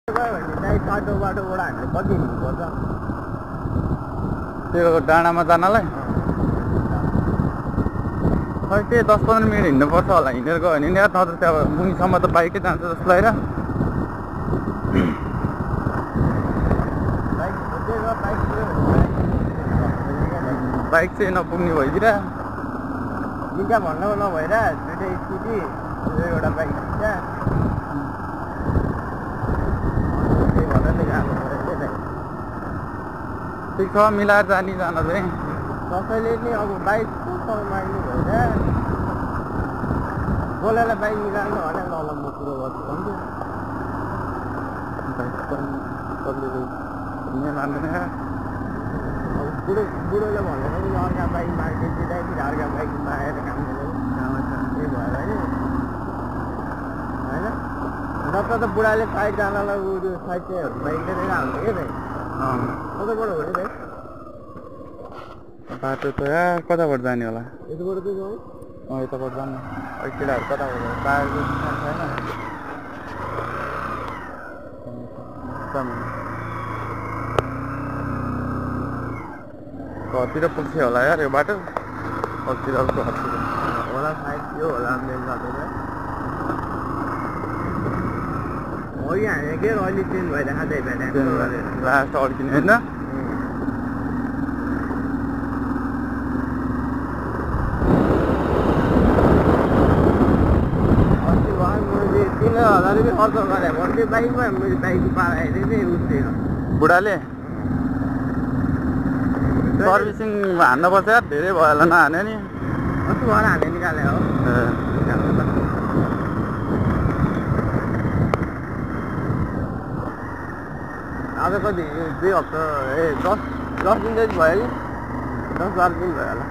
त्यो डाँडामा जानलाई खै त्यही 10-15 मिनट हिँड्नुपर्छ होला। हिँडेर गयो भने नि नत्र त्यहाँ मुनिसम्म त बाइकै जान्छ जस्तो लागेर। बाइक चाहिँ नपुग्ने भइदिएर निका भन्नु नभएर दुइटै स्कुटी एउटा बाइक ठिक छ मिलाएर जाने जान चाहिँ कसैले नि अब बाइक माग्नु भएर बोलेर बाइक मिलाउनु भने ल म कुरो गर्छु भन्छु। बाइक मान्दैन अब बुढोले भनेर पनि अर्का बाइक मागिदिन्छ कि अर्का बाइक मागेर काम गर्दैन त्यही भएर होइन जस्तो त बुढाले साइड जानलाई ऊ साइड चाहिँ बाइक लिएर हाल्छ क्या भाइ कताबाट हो नि भाइ बाटो त कताबाट जाने होला यताबाट चाहिँ जाउँ यताबाट जानु केटाहरू कताबाट बाहिरको छैन कतिर पुग्छ होला यार यो बाटो कतिर होला सायद यो होला मेन बाटो हो यहाँ के अहिले चेन्ज भइरहेको लास्ट अड्किने होइन अस्ति भयो मैले 3000 रुपियाँ खर्च गरेँ भन्दै बाइकमा मैले बाइक पाराखेर चाहिँ रुच्दैन बुढाले सर्भिसिङ हान्नुपर्छ यार धेरै भयो होला नहाने नि अस्ति भएर हाने निकाले हो आज कति 2 हप्ता 10 दिन जति भयो कि 10-12 दिन भयो होला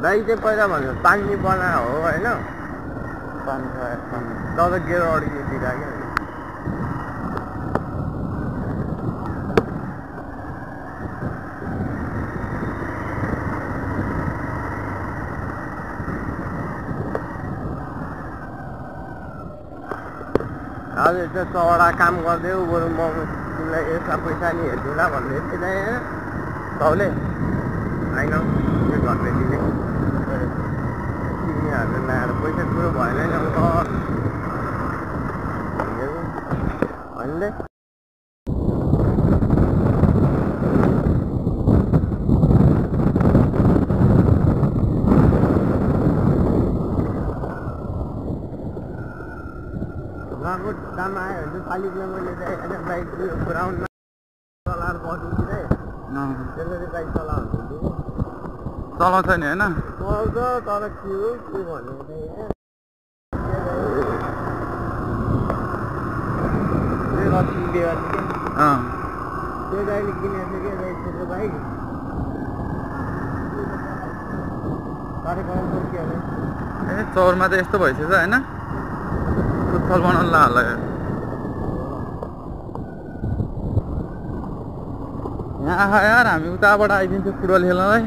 बाइक चाहिँ पहिला भन्यो पानी बना हो होइन पानी तर गेर अड्किने दिँदा क्या हजुर त्यो चौडा काम गरिदेऊ बरु म तिमीलाई यसमा पैसा नि हेर्दिनँ भन्दै थिएँ होइन तौले होइन त्यो घरले दिने तिमीहरूले ल्याएर पैसा कुरो भएन नि होइन उहाँको दाम आयो भने चाहिँ पालिकमा मैले चाहिँ बाइक ग्राउन्डमा चलाएर बसिन्छु चाहिँ त्यसले चाहिँ बाइक चलाउँछु चलाउँछ नि होइन चलाउँछ तर के हो के भन्नु त्यो गाडीले किनेको थियो क्या त्यसको बाइक कार्यक्रम के होला ए चौरमा त यस्तो भइसकेछ होइन फुटबल बनाउनु होला यहाँ आह यार हामी उताबाट आइदिन्थ्यो फुटबल खेल्नलाई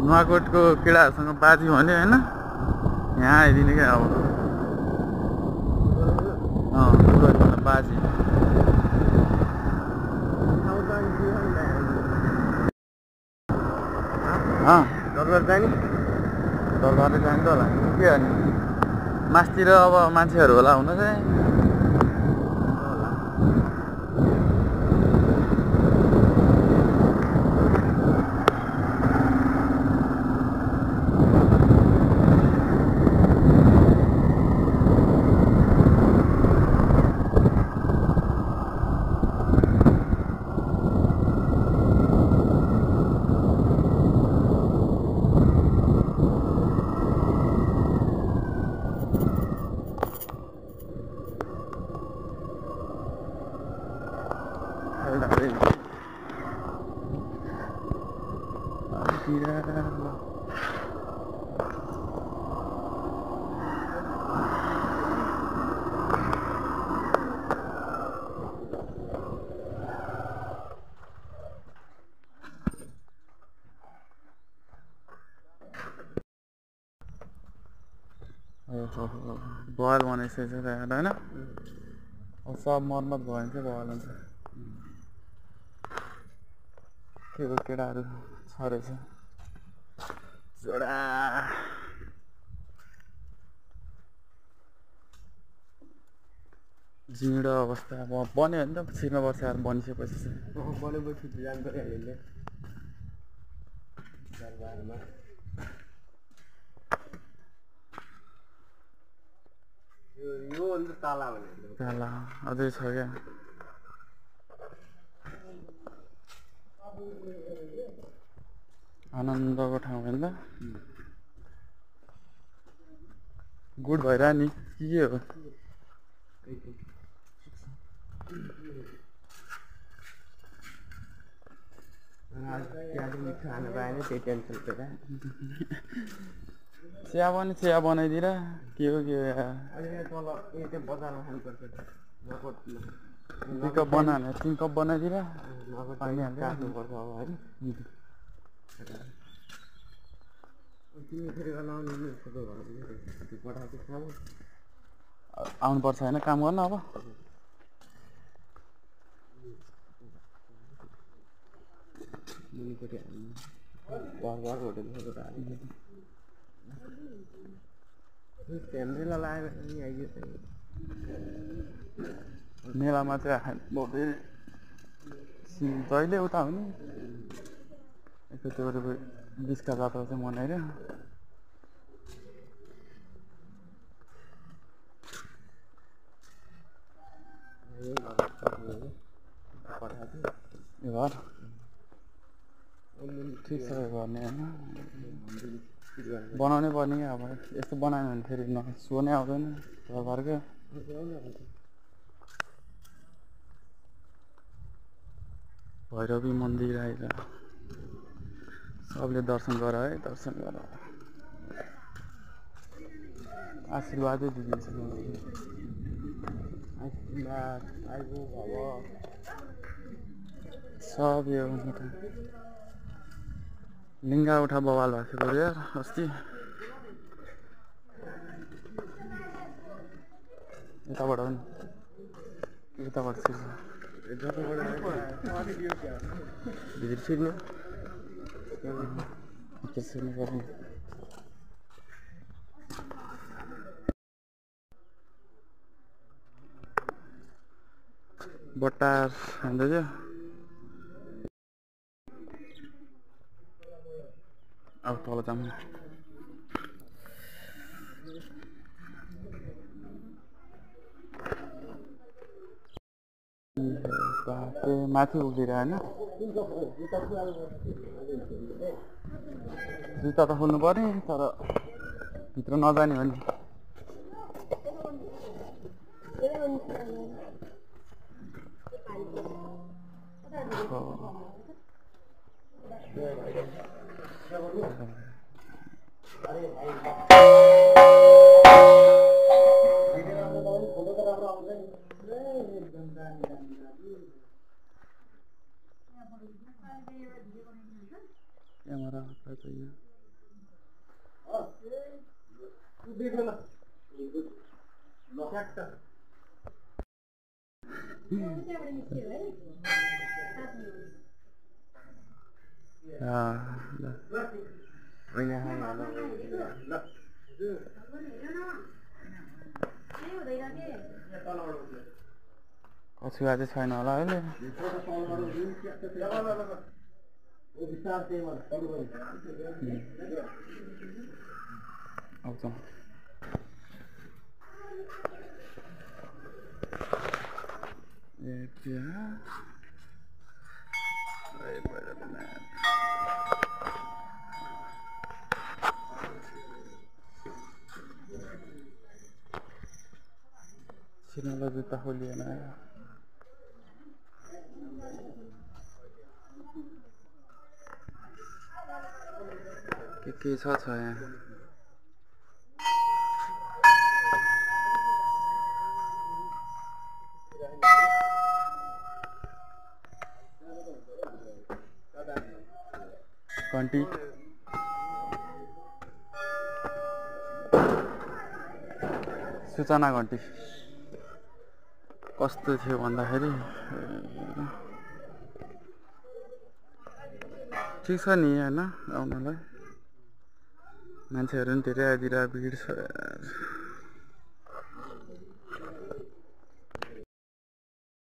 नुवाकोटको केटाहरूसँग बाजी भन्यो होइन यहाँ आइदिने क्या अब फुटबल खेल्न बाजी दरबार जाने दरबारले जान्छ होला के गर्ने मासतिर अब मान्छेहरू होला हुन चाहिँ बयल बनाइसकेको छ होइन अब सब मर्मत भयो भने चाहिँ बयल हुन्छ के को केटाहरू छ रहेछ जोडा जिउँडो अवस्था अब बन्यो भने त छिर्न पर्छ यार बनिसकेपछि चाहिँ बनेपछि जानु पऱ्यो हामीले यो अन्त ताला भने ताला अझै छ क्या आनन्दको ठाउँ होइन त गुड भइरह नि के हो खानु पाएन त्यही टेन्सन थियो चिया पनि चिया बनाइदिएर के हो तल त्यो बजारमा खानुपर्छ दुई कप बना भने 3 कप बनाइदिएर पानी काट्नुपर्छ अब होइन तिमी फेरि लाउने पठाएको खानु आउनुपर्छ होइन काम गर्न अब मुनिपट्टि घर होटेलबाट मेलामा चाहिँ जहिले उता हुने एकचोटि बिचका जात्रा चाहिँ मनाएर घर ठिक छ गर्ने होइन बनाउनै पर्ने क्या अब यस्तो बनायो भने फेरि सो नै आउँदैन घरको भैरवी मन्दिर आएर सबले दर्शन गर है दर्शन गर आशीर्वादै दिदिन्छ सब यो लिङ्गा उठा बवाल भएको थियो यार अस्ति यताबाट पनि यताबाट छिर्छ भित्र छिर्नु छिर्नु पर्ने बट्टार खाँदैछ अब तल जाऊँ माथि उभिएर होइन जुत्ता त खोल्नु पर्ने तर भित्र नजाने हो नि क्यामेरा चाहिए कछुवा चाहिँ छैन होला अहिले आउँछ छिर्नलाई जुत्ता खोलिएन के छ यहाँ घन्टी सूचना घन्टी कस्तो थियो भन्दाखेरि ठिक छ नि होइन आउनलाई मान्छेहरू पनि धेरै आइदिएर भिड छ।